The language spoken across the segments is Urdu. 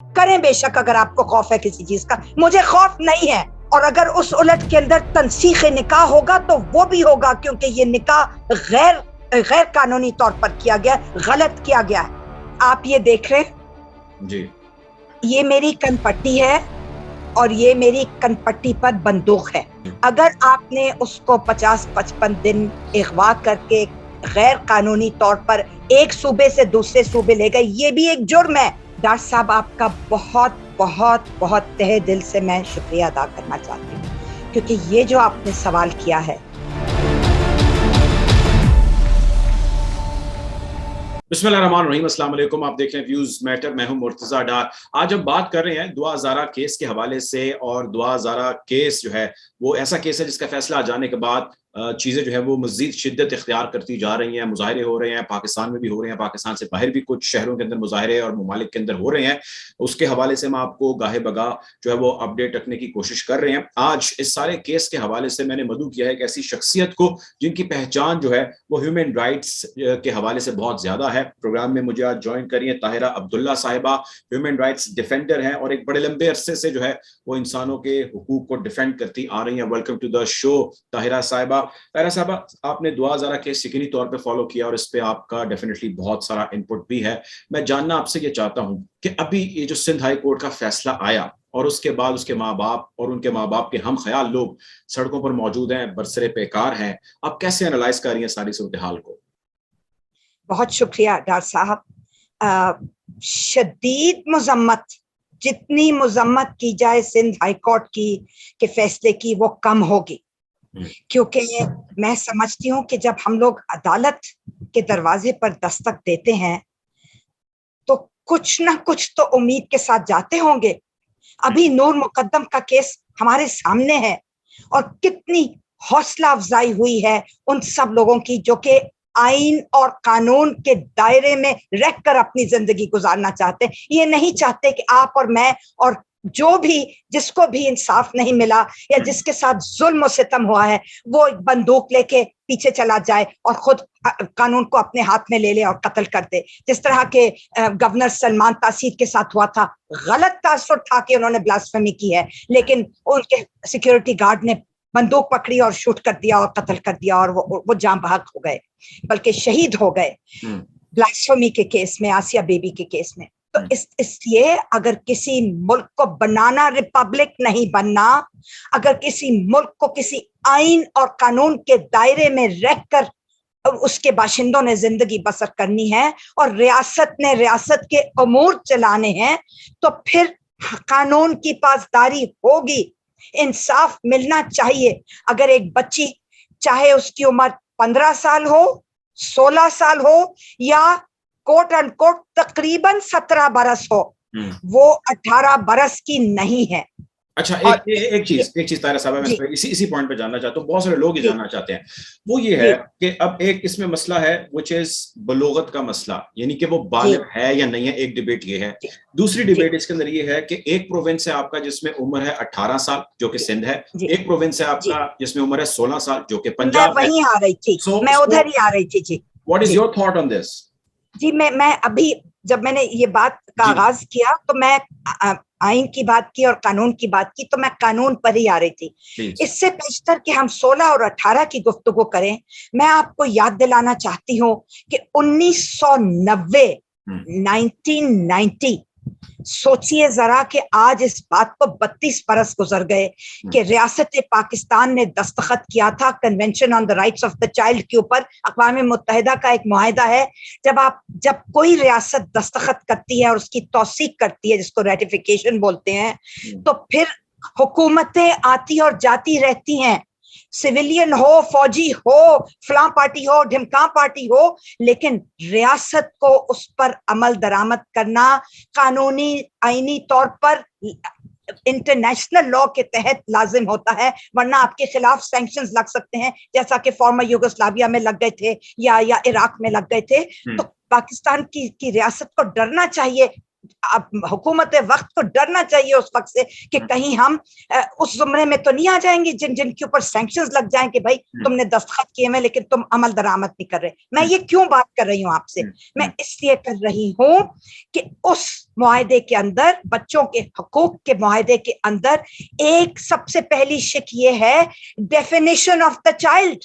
کریں بے شک اگر آپ کو خوف ہے کسی چیز کا، مجھے خوف نہیں ہے. اور اگر اس الٹ کے اندر تنسیخ نکاح ہوگا تو وہ بھی ہوگا، کیونکہ یہ نکاح غیر قانونی طور پر کیا گیا، غلط کیا گیا ہے. آپ یہ دیکھ رہے جی، یہ میری کن پٹی ہے اور یہ میری کن پٹی پر بندوق ہے. اگر آپ نے اس کو 50-55 دن اغوا کر کے غیر قانونی طور پر ایک صوبے سے دوسرے صوبے لے گئے، یہ بھی ایک جرم ہے. ڈاکٹر صاحب آپ کا بہت بہت بہت تہہ دل سے میں شکریہ ادا کرنا چاہتی ہوں، کیونکہ یہ جو آپ نے سوال کیا ہے. بسم اللہ الرحمن الرحیم. السلام علیکم، آپ دیکھ رہے ہیں ویوز میٹر. میں ہوں مرتضیٰ ڈار. آج ہم بات کر رہے ہیں دعا زارا کیس کے حوالے سے، اور دعا زارا کیس جو ہے وہ ایسا کیس ہے جس کا فیصلہ آ جانے کے بعد چیزیں جو ہے وہ مزید شدت اختیار کرتی جا رہی ہیں. مظاہرے ہو رہے ہیں، پاکستان میں بھی ہو رہے ہیں، پاکستان سے باہر بھی کچھ شہروں کے اندر مظاہرے اور ممالک کے اندر ہو رہے ہیں. اس کے حوالے سے ہم آپ کو گاہے بگاہ جو ہے وہ اپڈیٹ رکھنے کی کوشش کر رہے ہیں. آج اس سارے کیس کے حوالے سے میں نے مدعو کیا ہے ایک ایسی شخصیت کو جن کی پہچان جو ہے وہ ہیومن رائٹس کے حوالے سے بہت زیادہ ہے. پروگرام میں مجھے آج جوائن کر رہی ہیں طاہرہ عبداللہ صاحبہ. ہیومن رائٹس ڈیفینڈر ہیں اور ایک بڑے لمبے عرصے سے جو ہے وہ انسانوں کے حقوق کو ڈیفینڈ کرتی آ رہی ہیں. ویلکم ٹو دا شو طاہرہ صاحبہ. طاہرہ صاحبہ، آپ نے دعا زارا کیس یقینی طور پہ فالو کیا اور اس پہ آپ کا ڈیفینیٹلی بہت سارا انپٹ بھی ہے. میں جاننا آپ سے یہ چاہتا ہوں کہ ابھی یہ جو سندھ ہائی کورٹ کا فیصلہ آیا اور اس کے بعد اس کے ماں باپ اور ان کے ماں باپ کے ہم خیال لوگ سڑکوں پر موجود ہیں، برسرے پیکار ہیں، آپ کیسے انالائز کر رہی ہیں ساری صورتحال کو؟ بہت شکریہ ڈاکٹر صاحب. شدید مذمت، جتنی مذمت کی جائے سندھ ہائی کورٹ کی کے فیصلے کی وہ کم ہوگی، کیونکہ میں سمجھتی ہوں کہ جب ہم لوگ عدالت کے دروازے پر دستک دیتے ہیں تو کچھ نہ کچھ تو امید کے ساتھ جاتے ہوں گے. ابھی نور مقدم کا کیس ہمارے سامنے ہے اور کتنی حوصلہ افزائی ہوئی ہے ان سب لوگوں کی جو کہ آئین اور قانون کے دائرے میں رہ کر اپنی زندگی گزارنا چاہتے ہیں. یہ نہیں چاہتے کہ آپ اور میں اور جو بھی جس کو بھی انصاف نہیں ملا یا جس کے ساتھ ظلم و ستم ہوا ہے وہ ایک بندوق لے کے پیچھے چلا جائے اور خود قانون کو اپنے ہاتھ میں لے لے اور قتل کر دے، جس طرح کے گورنر سلمان تاثیر کے ساتھ ہوا تھا. غلط تاثر تھا کہ انہوں نے بلاسفیمی کی ہے، لیکن ان کے سیکیورٹی گارڈ نے بندوق پکڑی اور شوٹ کر دیا اور قتل کر دیا اور وہ جاں بحق ہو گئے، بلکہ شہید ہو گئے بلاسفیمی کے کیس میں، آسیہ بیبی کے کیس میں. تو اس لیے اگر کسی ملک کو بنانا ریپبلک نہیں بننا، اگر کسی ملک کو کسی آئین اور قانون کے دائرے میں رہ کر اس کے باشندوں نے زندگی بسر کرنی ہے اور ریاست نے ریاست کے امور چلانے ہیں، تو پھر قانون کی پاسداری ہوگی، انصاف ملنا چاہیے. اگر ایک بچی چاہے اس کی عمر 15 سال ہو، 16 سال ہو یا کوٹ ان کوٹ تقریباً 17 برس ہو، وہ 18 برس کی نہیں ہے. اچھا، ایک چیز طاہرہ صاحبہ میں اسی پوائنٹ پہ جاننا چاہتا ہوں، بہت سارے لوگ یہ جاننا چاہتے ہیں، وہ یہ ہے کہ اب ایک اس میں مسئلہ ہے which is بلوغت کا مسئلہ، یعنی کہ وہ بالغ ہے یا نہیں ہے. ایک ڈیبیٹ یہ ہے. دوسری ڈیبیٹ اس کے اندر یہ ہے کہ ایک پروونس ہے آپ کا جس میں عمر ہے 18 سال جو کہ سندھ ہے، ایک پروونس ہے آپ کا جس میں عمر ہے 16 سال جو کہ پنجاب ہے. میں وہیں آ رہی تھی، میں ادھر ہی آ رہی تھی. جی، what is your thought on this? جی میں ابھی جب میں نے یہ بات کا آغاز کیا تو میں آئین کی بات کی اور قانون کی بات کی، تو میں قانون پر ہی آ رہی تھی. اس سے پیشتر کہ ہم 16 اور 18 کی گفتگو کریں، میں آپ کو یاد دلانا چاہتی ہوں کہ 1990 سوچئے ذرا کہ آج اس بات کو 32 برس گزر گئے کہ ریاست پاکستان نے دستخط کیا تھا convention on the rights of the child کے اوپر. اقوام متحدہ کا ایک معاہدہ ہے، جب کوئی ریاست دستخط کرتی ہے اور اس کی توثیق کرتی ہے جس کو ریٹیفیکیشن بولتے ہیں، تو پھر حکومتیں آتی اور جاتی رہتی ہیں، سویلین ہو، فوجی ہو، فلاں پارٹی ہو، ڈھمکاں پارٹی ہو، لیکن ریاست کو اس پر عمل درآمد کرنا قانونی آئینی طور پر انٹرنیشنل لا کے تحت لازم ہوتا ہے، ورنہ آپ کے خلاف سینکشنز لگ سکتے ہیں، جیسا کہ فارمر یوگوسلاویا میں لگ گئے تھے یا عراق میں لگ گئے تھے. تو پاکستان کی ریاست کو ڈرنا چاہیے، حکومت وقت کو ڈرنا چاہیے اس وقت سے کہ کہیں ہم اس زمرے میں تو نہیں آ جائیں گے جن کے اوپر سینکشنز لگ جائیں کہ بھائی تم نے دستخط کیے ہیں لیکن تم عمل درآمد نہیں کر رہے. میں یہ کیوں بات کر رہی ہوں آپ سے؟ میں اس لیے کر رہی ہوں کہ اس معاہدے کے اندر, بچوں کے حقوق کے معاہدے کے اندر ایک سب سے پہلی شک یہ ہے ڈیفینیشن آف دا چائلڈ,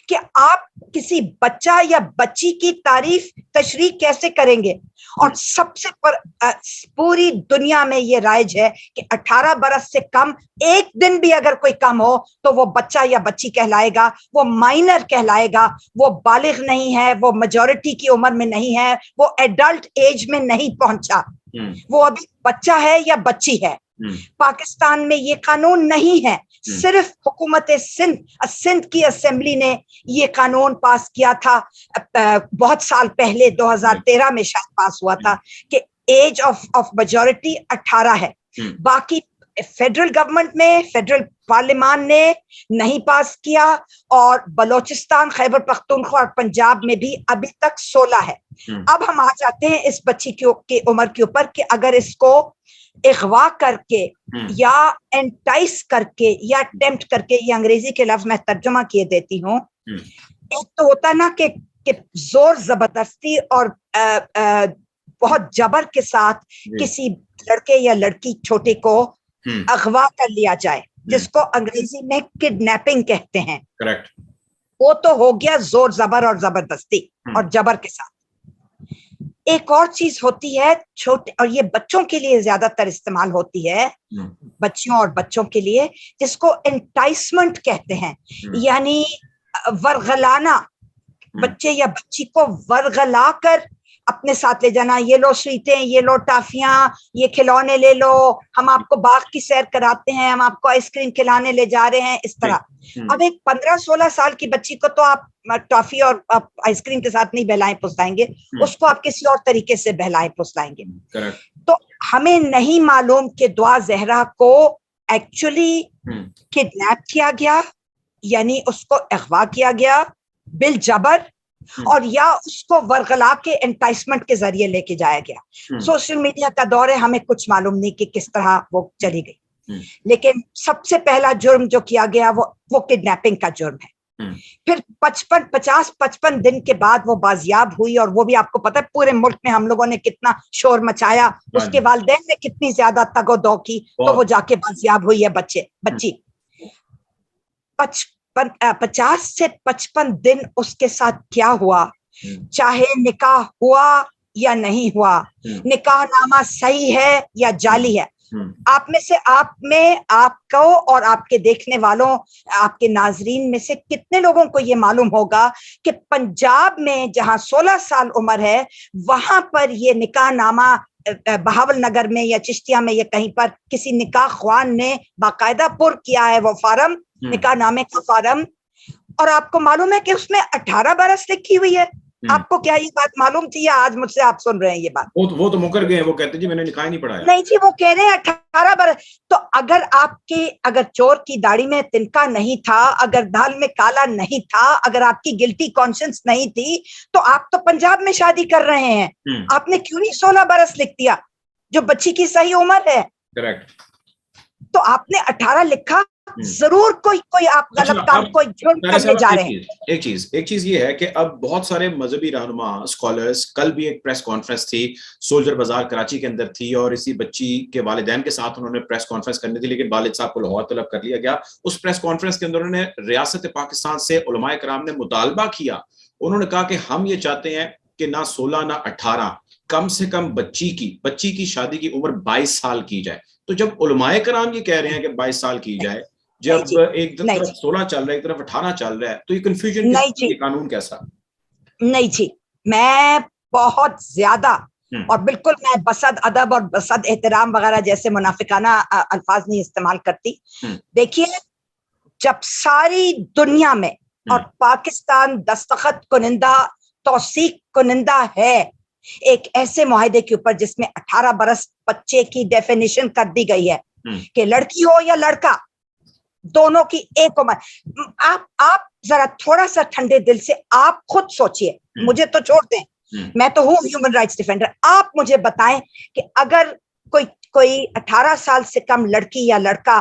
کہ آپ کسی بچہ یا بچی کی تعریف تشریح کیسے کریں گے. اور سب سے پوری دنیا میں یہ رائج ہے کہ 18 برس سے کم ایک دن بھی اگر کوئی کم ہو تو وہ بچہ یا بچی کہلائے گا, وہ مائنر کہلائے گا, وہ بالغ نہیں ہے, وہ میجورٹی کی عمر میں نہیں ہے, وہ ایڈلٹ ایج میں نہیں پہنچا, وہ ابھی بچہ ہے یا بچی ہے. پاکستان میں یہ قانون نہیں ہے, صرف حکومت سندھ کی اسمبلی نے یہ قانون پاس کیا تھا بہت سال پہلے, 2013 میں شاید پاس ہوا تھا کہ ایج آف میجورٹی 18 ہے. باقی فیڈرل گورنمنٹ میں, فیڈرل پارلیمان نے نہیں پاس کیا, اور بلوچستان, خیبر پختونخوا اور پنجاب میں بھی ابھی تک 16 ہے. اب ہم آ جاتے ہیں اس بچی کی عمر کے اوپر کہ اگر اس کو اغوا کر کے یا انٹائس کر کے یا اٹیمپٹ کر کے, یہ انگریزی کے لفظ میں ترجمہ کیے دیتی ہوں. ایک تو ہوتا نا کہ زور زبردستی اور بہت جبر کے ساتھ کسی لڑکے یا لڑکی چھوٹے کو اغوا کر لیا جائے, جس کو انگریزی میں کڈنیپنگ کہتے ہیں. وہ تو ہو گیا زور زبر اور زبردستی اور جبر کے ساتھ. ایک اور چیز ہوتی ہے چھوٹے, اور یہ بچوں کے لیے زیادہ تر استعمال ہوتی ہے, بچیوں اور بچوں کے لیے, جس کو انٹائسمنٹ کہتے ہیں, یعنی ورغلانا, بچے یا بچی کو ورغلا کر اپنے ساتھ لے جانا. یہ لو سویٹیں, یہ لو ٹافیاں, یہ کھلونے لے لو, ہم آپ کو باغ کی سیر کراتے ہیں, ہم آپ کو آئس کریم کھلانے لے جا رہے ہیں, اس طرح. اب ایک 15-16 سال کی بچی کو تو آپ ٹافی اور آئس کریم کے ساتھ نہیں بہلائیں پھسلائیں گے, اس کو آپ کسی اور طریقے سے بہلائیں پھسلائیں گے. تو ہمیں نہیں معلوم کہ دعا زہرا کو ایکچولی کڈنیپ کیا گیا, یعنی اس کو اغوا کیا گیا بالجبر, اور یا اس کو ورغلا کے انٹائسمنٹ کے ذریعے لے کے جایا گیا. سوشل میڈیا کا دور ہے, ہمیں کچھ معلوم نہیں کہ کس طرح وہ چلی گئی, لیکن سب سے پہلا جرم جو کیا گیا وہ کڈنیپنگ کا جرم ہے. پھر 50-55 دن کے بعد وہ بازیاب ہوئی, اور وہ بھی آپ کو پتا ہے پورے ملک میں ہم لوگوں نے کتنا شور مچایا, اس کے والدین نے کتنی زیادہ تگ و دو کی, تو وہ جا کے بازیاب ہوئی ہے بچی. 50 سے 55 دن اس کے ساتھ کیا ہوا, چاہے نکاح ہوا یا نہیں ہوا, نکاح نامہ صحیح ہے یا جعلی ہے. آپ میں سے آپ کو اور آپ کے دیکھنے والوں, آپ کے ناظرین میں سے کتنے لوگوں کو یہ معلوم ہوگا کہ پنجاب میں جہاں 16 سال عمر ہے, وہاں پر یہ نکاح نامہ بہاول نگر میں یا چشتیہ میں یا کہیں پر کسی نکاح خوان نے باقاعدہ پر کیا ہے وہ فارم, نکاح نامے کا فارم, اور آپ کو معلوم ہے کہ اس میں 18 برس لکھی ہوئی ہے. آپ کو کیا یہ بات معلوم تھی یا آج مجھ سے آپ سن رہے ہیں یہ بات؟ وہ تو مکر گئے, وہ کہتے جی میں نے نکاح نہیں پڑھایا. نہیں جی, وہ کہہ رہے ہیں 18 برس. تو اگر چور کی داڑھی میں تنکا نہیں تھا, اگر دال میں کالا نہیں تھا, اگر آپ کی گلٹی کانشنس نہیں تھی, تو آپ تو پنجاب میں شادی کر رہے ہیں. آپ نے کیوں نہیں 16 برس لکھ دیا جو بچی کی صحیح عمر ہے؟ تو آپ نے 18 لکھا, ضرور کوئی آپ غلط کام, کوئی جرم کرنے جا رہے ہیں. ایک چیز یہ ہے کہ اب بہت سارے مذہبی رہنما, اسکالرز, کل بھی ایک پریس کانفرنس تھی سولجر بازار کراچی کے اندر تھی, اور اسی بچی کے والدین کے ساتھ انہوں نے پریس کانفرنس کرنی تھی, لیکن والد صاحب کو لاہور طلب کر لیا گیا. اس پریس کانفرنس کے اندر انہوں نے ریاست پاکستان سے علماء کرام نے مطالبہ کیا, انہوں نے کہا کہ ہم یہ چاہتے ہیں کہ نہ 16 نہ 18, کم سے کم بچی کی شادی کی عمر 22 سال کی جائے. تو جب علماء کرام یہ کہہ رہے ہیں کہ 22 سال کی جائے, جب ایک طرف 16 چل رہا ہے, ایک طرف 18 چل رہا ہے, تو یہ کنفیوژن یہ قانون کیسا؟ نہیں جی, میں بہت زیادہ اور بالکل میں بصد ادب اور بصد احترام وغیرہ جیسے منافقانہ الفاظ نہیں استعمال کرتی. دیکھیے, جب ساری دنیا میں اور پاکستان دستخط کنندہ, توثیق کنندہ ہے ایک ایسے معاہدے کے اوپر جس میں 18 برس بچے کی ڈیفینیشن کر دی گئی ہے کہ لڑکی ہو یا لڑکا, دونوں کی ایک عمر. آپ ذرا تھوڑا سا ٹھنڈے دل سے آپ خود سوچئے, مجھے تو چھوڑ دیں, میں تو ہوں ہیومن رائٹس ڈیفینڈر. آپ مجھے بتائیں کہ اگر کوئی 18 سال سے کم لڑکی یا لڑکا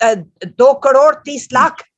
2,30,00,000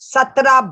17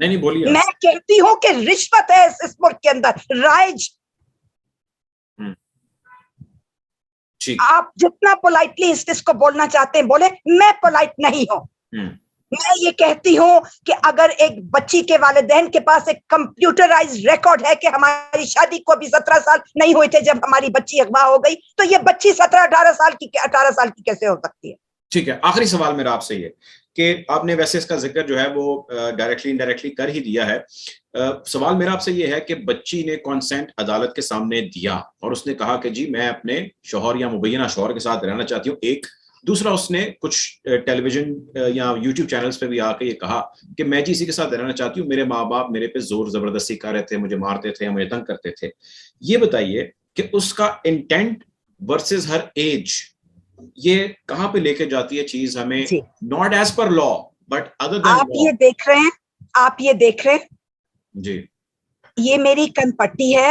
نہیں بولیے. میں کہتی ہوں کہ رشوت ہے اس ملک کے اندر رائج. آپ جتنا پولائٹلی اس کو بولنا چاہتے ہیں بولے, میں پولائٹ نہیں ہوں. میں یہ کہتی ہوں کہ اگر ایک بچی کے والدین کے پاس ایک کمپیوٹرائز ریکارڈ ہے کہ ہماری شادی کو ابھی 17 سال نہیں ہوئے تھے جب ہماری بچی اغوا ہو گئی, تو یہ بچی 18 سال کی کیسے ہو سکتی ہے؟ ٹھیک ہے, آخری سوال میرا آپ سے یہ کہ آپ نے ویسے اس کا ذکر جو ہے وہ ڈائریکٹلی انڈائریکٹلی کر ہی دیا ہے. سوال میرا آپ سے یہ ہے کہ بچی نے کانسینٹ عدالت کے سامنے دیا اور اس نے کہا کہ جی میں اپنے شوہر یا مبینہ شوہر کے ساتھ رہنا چاہتی ہوں. ایک دوسرا اس نے کچھ ٹیلی ویژن یا یوٹیوب چینلز پہ بھی آ کے یہ کہا کہ میں جی اسی کے ساتھ رہنا چاہتی ہوں, میرے ماں باپ میرے پہ زور زبردستی کر رہے تھے, مجھے مارتے تھے, مجھے تنگ کرتے تھے. یہ بتائیے کہ اس کا انٹینٹ ورسز ہر ایج یہ کہاں پہ لے کے جاتی ہے چیز ہمیں, not as per law but other than آپ یہ دیکھ رہے ہیں, آپ یہ دیکھ رہے ہیں جی, یہ میری کن پٹی ہے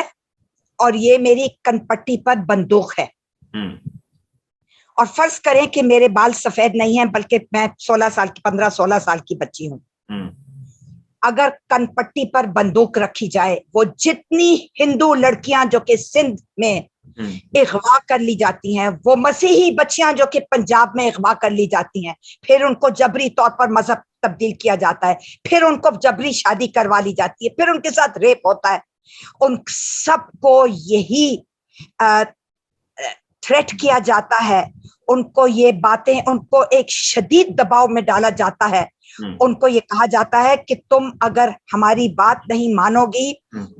اور یہ میری کن پٹی پر بندوق ہے. اور فرض کریں کہ میرے بال سفید نہیں ہیں بلکہ میں 15-16 سال کی بچی ہوں. اگر کن پٹی پر بندوق رکھی جائے, وہ جتنی ہندو لڑکیاں جو کہ سندھ میں اغوا کر لی جاتی ہیں, وہ مسیحی بچیاں جو کہ پنجاب میں اغوا کر لی جاتی ہیں, پھر ان کو جبری طور پر مذہب تبدیل کیا جاتا ہے, پھر ان کو جبری شادی کروا لی جاتی ہے, پھر ان کے ساتھ ریپ ہوتا ہے, ان سب کو یہی تھریٹ کیا جاتا ہے, ان کو یہ باتیں, ان کو ایک شدید دباؤ میں ڈالا جاتا ہے. ان کو یہ کہا جاتا ہے کہ تم اگر ہماری بات نہیں مانو گی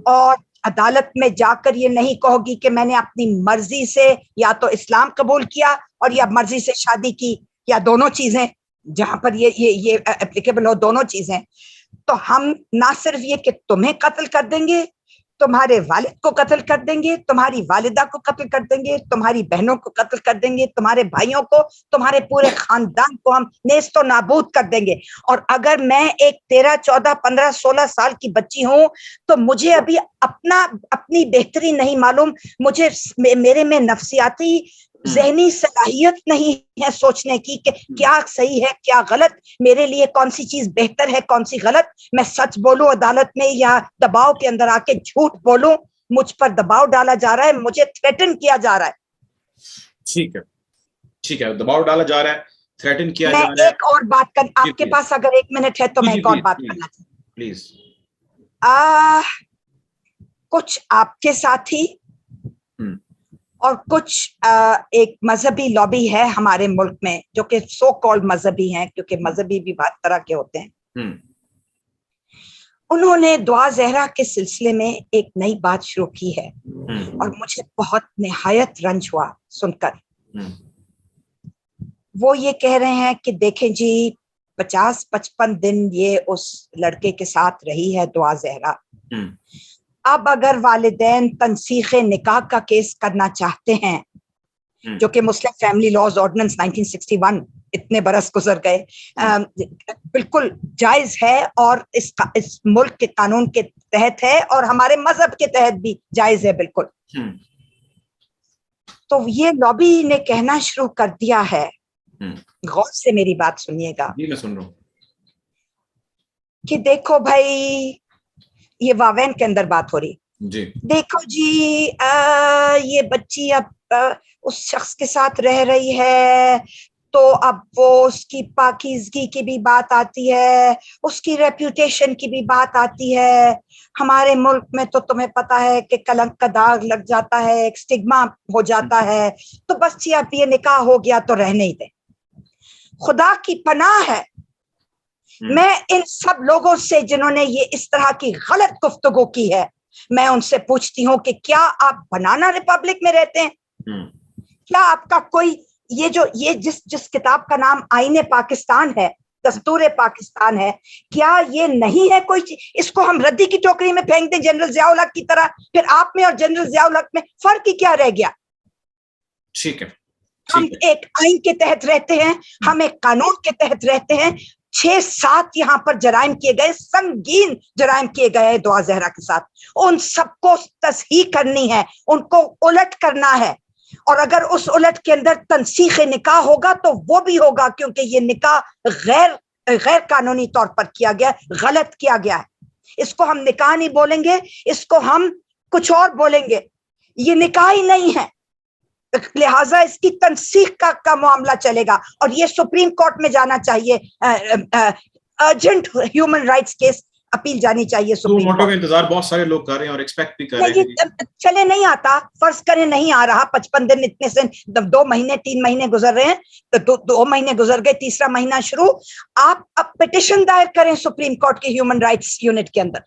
اور عدالت میں جا کر یہ نہیں کہو گی کہ میں نے اپنی مرضی سے یا تو اسلام قبول کیا اور یا مرضی سے شادی کی یا دونوں چیزیں, جہاں پر یہ اپلیکیبل ہو دونوں چیزیں, تو ہم نہ صرف یہ کہ تمہیں قتل کر دیں گے, تمہارے والد کو قتل کر دیں گے, تمہاری والدہ کو قتل کر دیں گے, تمہاری بہنوں کو قتل کر دیں گے, تمہارے بھائیوں کو, تمہارے پورے خاندان کو ہم نیست و نابود کر دیں گے. اور اگر میں ایک 13, 14, 15, 16 سال کی بچی ہوں تو مجھے ابھی اپنی بہتری نہیں معلوم, مجھے میرے میں نفسیاتی ذہنی صلاحیت نہیں ہے سوچنے کی کہ کیا صحیح ہے کیا غلط, میرے لیے کون سی چیز بہتر ہے کون سی غلط. میں سچ بولوں عدالت میں یا دباؤ کے اندر آ کے جھوٹ بولوں, مجھ پر دباؤ ڈالا جا رہا ہے, مجھے تھریٹن کیا جا رہا ہے. ٹھیک ہے, ٹھیک ہے, دباؤ ڈالا جا رہا ہے, تھریٹن کیا جا رہا ہے. میں ایک اور بات کر, آپ کے پاس اگر 1 منٹ ہے تو میں ایک اور بات کرنا چاہتی ہوں پلیز. کچھ آپ کے ساتھی اور کچھ ایک مذہبی لابی ہے ہمارے ملک میں جو کہ سو کالڈ مذہبی ہیں, کیونکہ مذہبی بھی بہت طرح کے ہوتے ہیں. انہوں نے دعا زہرا کے سلسلے میں ایک نئی بات شروع کی ہے اور مجھے بہت نہایت رنج ہوا سن کر. وہ یہ کہہ رہے ہیں کہ دیکھیں جی 50-55 دن یہ اس لڑکے کے ساتھ رہی ہے دعا زہرا, اب اگر والدین تنسیخ نکاح کا کیس کرنا چاہتے ہیں, جو کہ مسلم فیملی لاز آرڈیننس 1961 اتنے برس گزر گئے, بالکل جائز ہے اور اس ملک کے قانون کے تحت ہے اور ہمارے مذہب کے تحت بھی جائز ہے بالکل. تو یہ لابی نے کہنا شروع کر دیا ہے, غور سے میری بات سنیے گا, میں سن رہا ہوں, کہ دیکھو بھائی, یہ واوین کے اندر بات ہو رہی, دیکھو جی یہ بچی اب اس شخص کے ساتھ رہ رہی ہے تو اب وہ اس کی پاکیزگی کی بھی بات آتی ہے, اس کی ریپوٹیشن کی بھی بات آتی ہے. ہمارے ملک میں تو تمہیں پتا ہے کہ کلنک کا داغ لگ جاتا ہے, ایک سٹگما ہو جاتا ہے, تو بس جی اب یہ نکاح ہو گیا تو رہنے ہی دیں. خدا کی پناہ ہے, میں ان سب لوگوں سے جنہوں نے یہ اس طرح کی غلط گفتگو کی ہے, میں ان سے پوچھتی ہوں کہ کیا آپ بنانا ریپبلک میں رہتے ہیں؟ کیا آپ کا کوئی یہ جس کتاب کا نام آئین پاکستان ہے, دستور پاکستان ہے, کیا یہ نہیں ہے کوئی اس کو ہم ردی کی ٹوکری میں پھینک دیں جنرل ضیاء الحق کی طرح؟ پھر آپ میں اور جنرل ضیاء الحق میں فرق ہی کیا رہ گیا؟ ٹھیک ہے, ہم ایک آئین کے تحت رہتے ہیں, ہم ایک قانون کے تحت رہتے ہیں. 6-7 یہاں پر جرائم کیے گئے, سنگین جرائم کیے گئے دعا زہرا کے ساتھ, ان سب کو تصحیح کرنی ہے, ان کو الٹ کرنا ہے. اور اگر اس الٹ کے اندر تنسیخ نکاح ہوگا تو وہ بھی ہوگا, کیونکہ یہ نکاح غیر قانونی طور پر کیا گیا, غلط کیا گیا ہے. اس کو ہم نکاح نہیں بولیں گے, اس کو ہم کچھ اور بولیں گے. یہ نکاح ہی نہیں ہے, لہٰذا اس کی تنسیخ کا معاملہ چلے گا, اور یہ سپریم کورٹ میں جانا چاہیے. Urgent human rights case appeal جانی چاہیے سپریم موٹو کا کورٹ. انتظار بہت سارے لوگ کر رہے ہیں اور ایکسپیکٹ بھی کر رہے ہیں. چلے نہیں آتا, فرض کریں نہیں آ رہا, 55 دن اتنے سے 2 مہینے 3 مہینے گزر رہے ہیں, تو 2 مہینے گزر گئے, تیسرا مہینہ شروع. آپ اب پٹیشن دائر کریں سپریم کورٹ کے ہیومن رائٹس یونٹ کے اندر.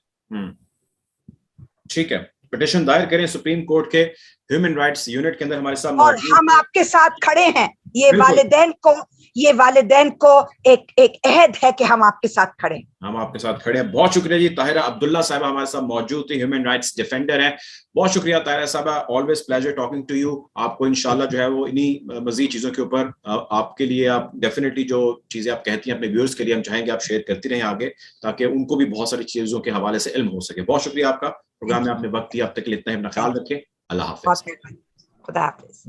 ٹھیک ہے, پٹیشن دائر کریں سپریم کورٹ کے ہیومن رائٹس یونٹ کے اندر. ہمارے ساتھ اور ہم آپ کے ساتھ کھڑے ہیں. یہ والدین کو ایک عہد ہے کہ ہم آپ کے ساتھ کھڑے ہیں. ہم آپ کے ساتھ کھڑے ہیں. بہت شکریہ جی. طاہرہ عبداللہ صاحبہ ہمارے ساتھ موجود تھی, ہیومن رائٹس ڈیفینڈر ہیں. بہت شکریہ طاہرہ صاحبہ, always pleasure talking to you. آپ کو انشاءاللہ جو ہے وہ انہی مزید چیزوں کے اوپر آپ کے لیے, آپ ڈیفینیٹلی جو چیزیں آپ کہتی ہیں اپنے ویورز کے لیے, ہم چاہیں گے آپ شیئر کرتی رہیں آگے, تاکہ ان کو بھی بہت ساری چیزوں کے حوالے سے علم ہو سکے. بہت شکریہ آپ کا, پروگرام میں آپ نے وقت دیا. اب تک کے لیے اتنا ہی, اپنا خیال رکھیں. اللہ حافظ. خدا حافظ.